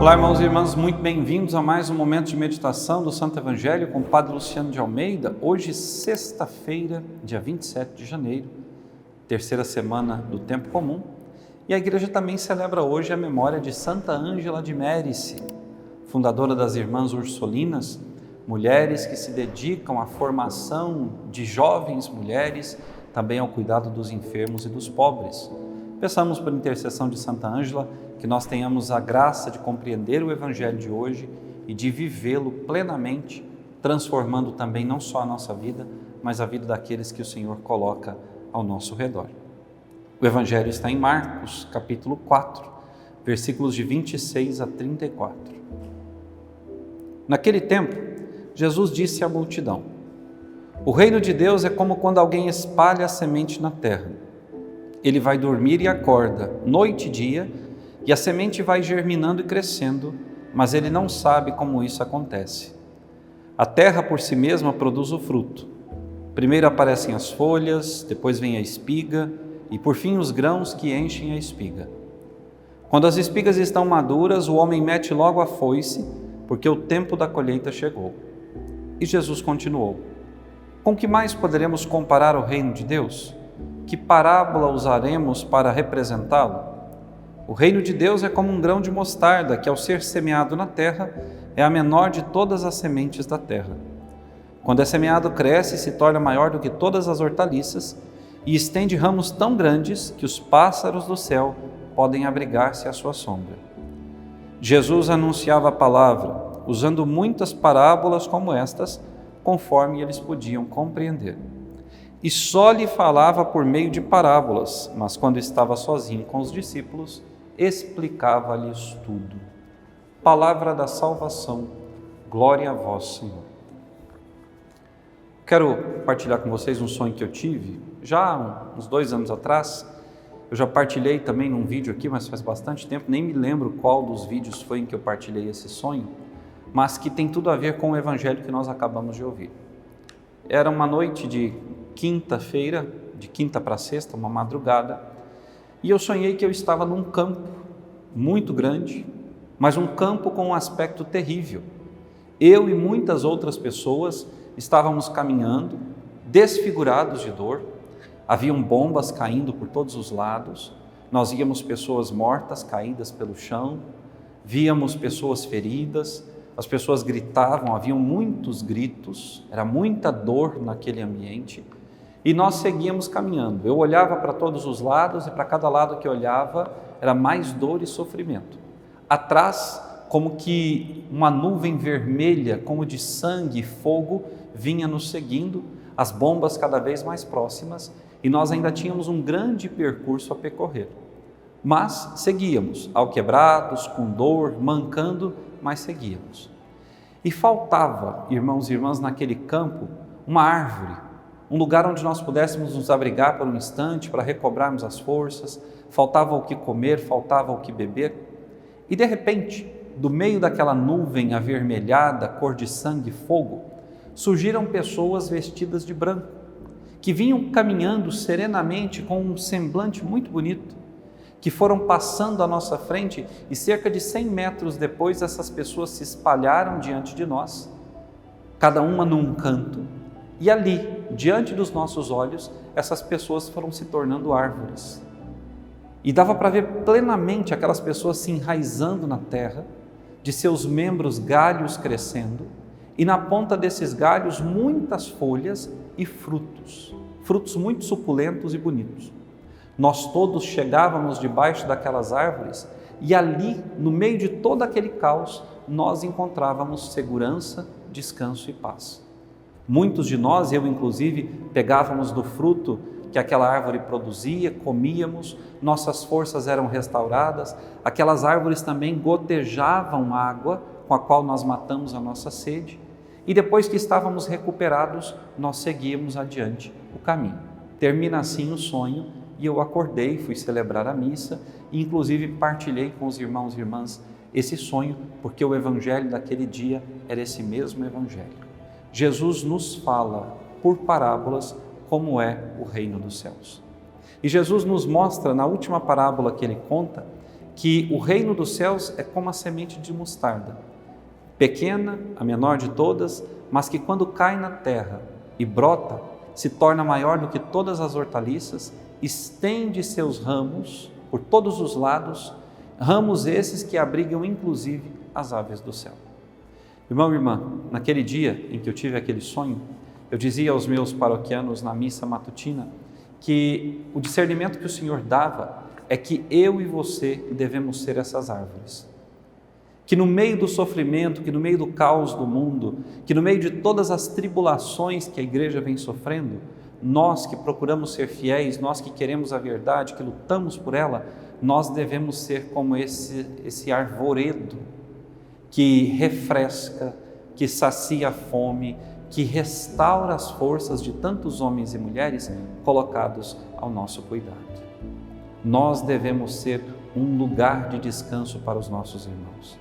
Olá, irmãos e irmãs, muito bem-vindos a mais um momento de meditação do Santo Evangelho com o Padre Luciano de Almeida. Hoje, sexta-feira, dia 27 de janeiro, terceira semana do Tempo Comum, e a Igreja também celebra hoje a memória de Santa Ângela de Mérici, fundadora das Irmãs Ursulinas, mulheres que se dedicam à formação de jovens mulheres, também ao cuidado dos enfermos e dos pobres. Peçamos por intercessão de Santa Ângela que nós tenhamos a graça de compreender o Evangelho de hoje e de vivê-lo plenamente, transformando também não só a nossa vida, mas a vida daqueles que o Senhor coloca ao nosso redor. O Evangelho está em Marcos, capítulo 4, versículos de 26 a 34. Naquele tempo, Jesus disse à multidão: "O reino de Deus é como quando alguém espalha a semente na terra. Ele vai dormir e acorda, noite e dia, e a semente vai germinando e crescendo, mas ele não sabe como isso acontece. A terra por si mesma produz o fruto. Primeiro aparecem as folhas, depois vem a espiga e por fim os grãos que enchem a espiga. Quando as espigas estão maduras, o homem mete logo a foice, porque o tempo da colheita chegou." E Jesus continuou: "Com que mais poderemos comparar o reino de Deus? Que parábola usaremos para representá-lo? O reino de Deus é como um grão de mostarda que, ao ser semeado na terra, é a menor de todas as sementes da terra. Quando é semeado, cresce e se torna maior do que todas as hortaliças e estende ramos tão grandes que os pássaros do céu podem abrigar-se à sua sombra." Jesus anunciava a palavra, usando muitas parábolas como estas, conforme eles podiam compreender. E só lhe falava por meio de parábolas, mas quando estava sozinho com os discípulos, explicava-lhes tudo. Palavra da salvação, glória a vós, Senhor. Quero partilhar com vocês um sonho que eu tive, já uns 2 anos atrás. Eu já partilhei também num vídeo aqui, mas faz bastante tempo, nem me lembro qual dos vídeos foi em que eu partilhei esse sonho, mas que tem tudo a ver com o Evangelho que nós acabamos de ouvir. Era uma noite de quinta-feira, de quinta para sexta, uma madrugada, e eu sonhei que eu estava num campo muito grande, mas um campo com um aspecto terrível. Eu e muitas outras pessoas estávamos caminhando, desfigurados de dor, haviam bombas caindo por todos os lados, nós víamos pessoas mortas caídas pelo chão, víamos pessoas feridas, as pessoas gritavam, haviam muitos gritos, era muita dor naquele ambiente, e nós seguíamos caminhando. Eu olhava para todos os lados e para cada lado que eu olhava era mais dor e sofrimento. Atrás, como que uma nuvem vermelha, como de sangue e fogo, vinha nos seguindo, as bombas cada vez mais próximas, e nós ainda tínhamos um grande percurso a percorrer. Mas seguíamos, alquebrados, com dor, mancando, mas seguíamos. E faltava, irmãos e irmãs, naquele campo, uma árvore, um lugar onde nós pudéssemos nos abrigar por um instante para recobrarmos as forças. Faltava o que comer, faltava o que beber. E de repente, do meio daquela nuvem avermelhada, cor de sangue e fogo, surgiram pessoas vestidas de branco, que vinham caminhando serenamente com um semblante muito bonito, que foram passando à nossa frente e cerca de 100 metros depois essas pessoas se espalharam diante de nós, cada uma num canto, e ali, diante dos nossos olhos, essas pessoas foram se tornando árvores. E dava para ver plenamente aquelas pessoas se enraizando na terra, de seus membros galhos crescendo, e na ponta desses galhos muitas folhas e frutos muito suculentos e bonitos. Nós todos chegávamos debaixo daquelas árvores e ali, no meio de todo aquele caos, nós encontrávamos segurança, descanso e paz. Muitos de nós, eu inclusive, pegávamos do fruto que aquela árvore produzia, comíamos, nossas forças eram restauradas, aquelas árvores também gotejavam água com a qual nós matamos a nossa sede, e depois que estávamos recuperados, nós seguíamos adiante o caminho. Termina assim o sonho, e eu acordei, fui celebrar a missa, e inclusive partilhei com os irmãos e irmãs esse sonho, porque o Evangelho daquele dia era esse mesmo Evangelho. Jesus nos fala, por parábolas, como é o reino dos céus. E Jesus nos mostra, na última parábola que ele conta, que o reino dos céus é como a semente de mostarda, pequena, a menor de todas, mas que quando cai na terra e brota, se torna maior do que todas as hortaliças, estende seus ramos por todos os lados, ramos esses que abrigam inclusive as aves do céu. Irmão e irmã, naquele dia em que eu tive aquele sonho, eu dizia aos meus paroquianos na missa matutina que o discernimento que o Senhor dava é que eu e você devemos ser essas árvores. Que no meio do sofrimento, que no meio do caos do mundo, que no meio de todas as tribulações que a igreja vem sofrendo, nós que procuramos ser fiéis, nós que queremos a verdade, que lutamos por ela, nós devemos ser como esse arvoredo que refresca, que sacia a fome, que restaura as forças de tantos homens e mulheres colocados ao nosso cuidado. Nós devemos ser um lugar de descanso para os nossos irmãos.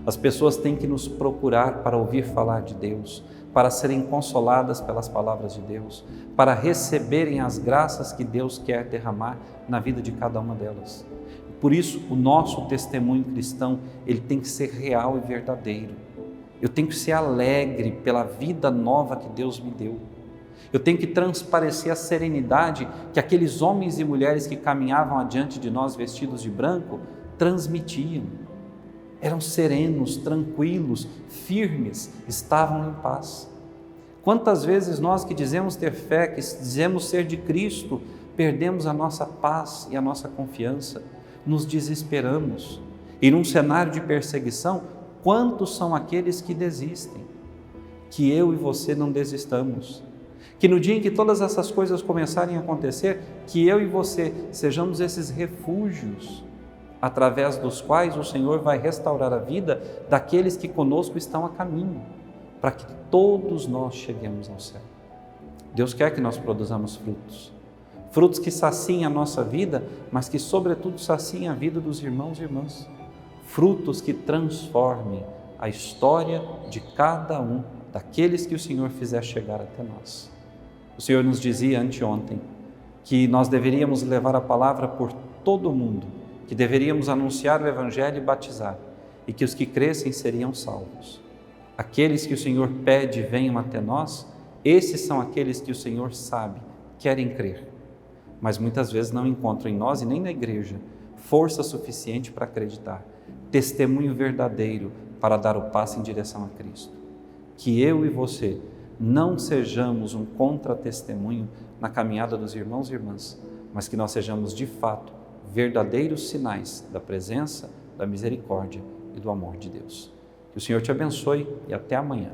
As pessoas têm que nos procurar para ouvir falar de Deus, para serem consoladas pelas palavras de Deus, para receberem as graças que Deus quer derramar na vida de cada uma delas. Por isso, o nosso testemunho cristão, ele tem que ser real e verdadeiro. Eu tenho que ser alegre pela vida nova que Deus me deu. Eu tenho que transparecer a serenidade que aqueles homens e mulheres que caminhavam adiante de nós vestidos de branco transmitiam. Eram serenos, tranquilos, firmes, estavam em paz. Quantas vezes nós que dizemos ter fé, que dizemos ser de Cristo, perdemos a nossa paz e a nossa confiança, nos desesperamos. E num cenário de perseguição, quantos são aqueles que desistem? Que eu e você não desistamos. Que no dia em que todas essas coisas começarem a acontecer, que eu e você sejamos esses refúgios, através dos quais o Senhor vai restaurar a vida daqueles que conosco estão a caminho, para que todos nós cheguemos ao céu. Deus quer que nós produzamos frutos, frutos que saciem a nossa vida, mas que sobretudo saciem a vida dos irmãos e irmãs, frutos que transformem a história de cada um daqueles que o Senhor fizer chegar até nós. O Senhor nos dizia anteontem que nós deveríamos levar a palavra por todo o mundo, que deveríamos anunciar o Evangelho e batizar, e que os que crescem seriam salvos. Aqueles que o Senhor pede venham até nós, esses são aqueles que o Senhor sabe, querem crer, mas muitas vezes não encontram em nós e nem na igreja força suficiente para acreditar, testemunho verdadeiro para dar o passo em direção a Cristo. Que eu e você não sejamos um contra-testemunho na caminhada dos irmãos e irmãs, mas que nós sejamos de fato verdadeiros sinais da presença, da misericórdia e do amor de Deus. Que o Senhor te abençoe e até amanhã.